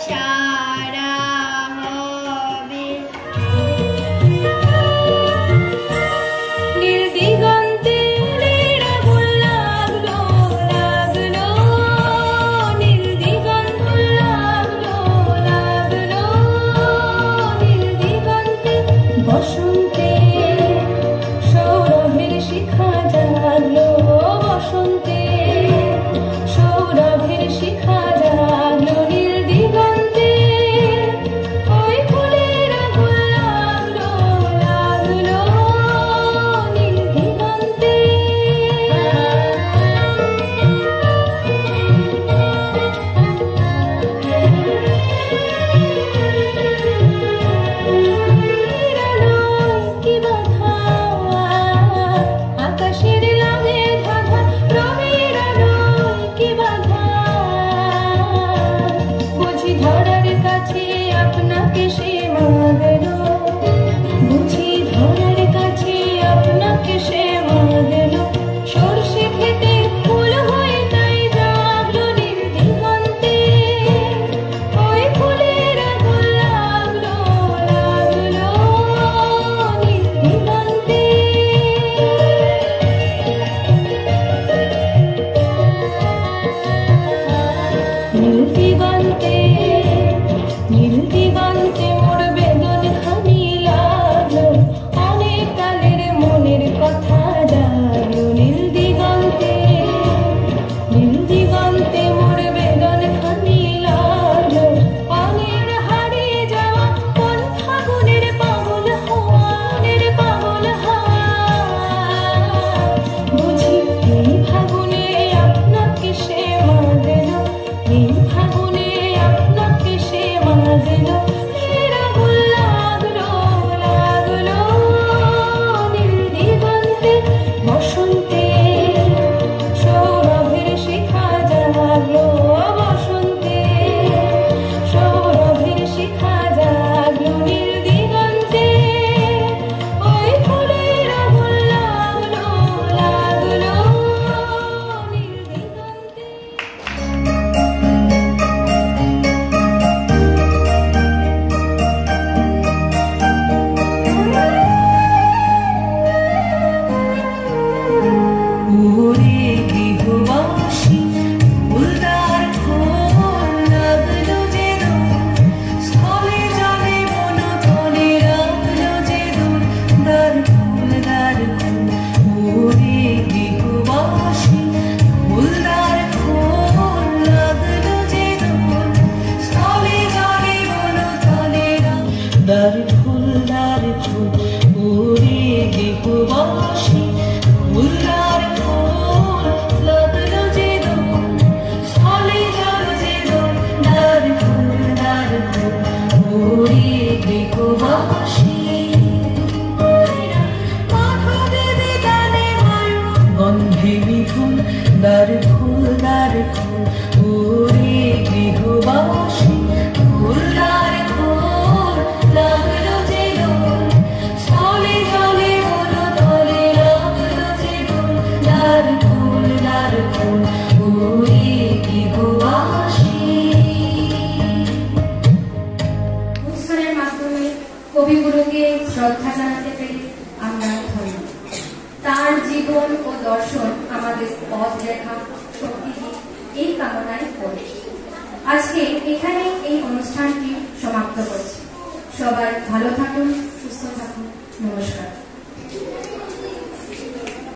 সারা হবে। নীল দিগন্তে নীল আগুন লাগলো লাগলো, নীল দিগন্তে লাগলো লাগলো, নীল দিগন্তে বসন্তে সৌরভের শিখা জাগলো, বসন্তে সৌরভের শিখা জাগলো, নীল দিগন্তে ওই ফুলের আগুন লাগলো লাগলো, নীল দিগন্তে। কি বাধা আকাশের লাঙে ধাঁধা, রবির আলোয় কি বাধা, বুঝি ধরার কাছে আপনাকে সে মাগলো, বুঝি ধরার কাছে আপনাকে সে মাগলো, সরষে খেতে ফুল হয়ে তাই জাগলো, নীল দিগন্তে ওই ফুলের আগুন লাগলো লাগলো, নীল দিগন্তে। নীল দিগন্তে নীল দিগন্তে মোর বেদন খানি লাগলো, অনেক কালের মনের কথা জাগলো, নীল দিগন্তে নীল দিগন্তে মোর বেদন খানি লাগলো, অনেক হারিয়ে যাওয়া কোন ফাগুনের পাগল হওয়া, নের পাগল হওয়া, বুঝি এই ফাগুনে আপনাকে সে মাগলো, এই ফাগুনে আপনাকে সে মাগলো, নীল আগুন লাগলো লাগলো, নীল দিগন্তে বসন্তে সৌরভের শিখা জাগলো, বসন্তে সৌরভের শিখা জাগলো, নীল দিগন্তে ওই ফুলের আগুন লাগলো লাগলো, নীল দিগন্তে। ওরে গৃহবাসী ফুলদার ফুল লাগলো যে দোল, স্থলে জলে মনতলে লাগলো যে দোল, দার ফুল দার ফুল। ওরে গৃহবাসী ফুলদার ফুল লাগলো যে দোল, স্থলে জলে মনতলে দার ফুল দার ফুল। ওরে গৃহবাসী ফুলদার ফুল লাগলো যে দোল, স্থলে জল যে দোল, দার ফুল দার ফুল। ওরে গৃহবাসী মাধবেবে গানে মায় গন্ধে মিঠুন, দার ফুল দার ফুল। ওরে গৃহবাসী ফুলদার ফুল লাগলো যে দোল, স্থলে জলে মনতলে লাগলো যে দোল, দার ফুল দার ফুল। ওরে গৃহবাসী। অনুষ্ঠানের মাধ্যমে কবিগুরুকে শ্রদ্ধা জানাতে পেরে আমরা ধন্য। তার জীবন ও দর্শন আমাদের পথ লেখা শক্তি দিক, এই কামনায় করি। আজকে এখানে এই অনুষ্ঠানটি সমাপ্ত করছি। সবাই ভালো থাকুন, সুস্থ থাকুন। নমস্কার।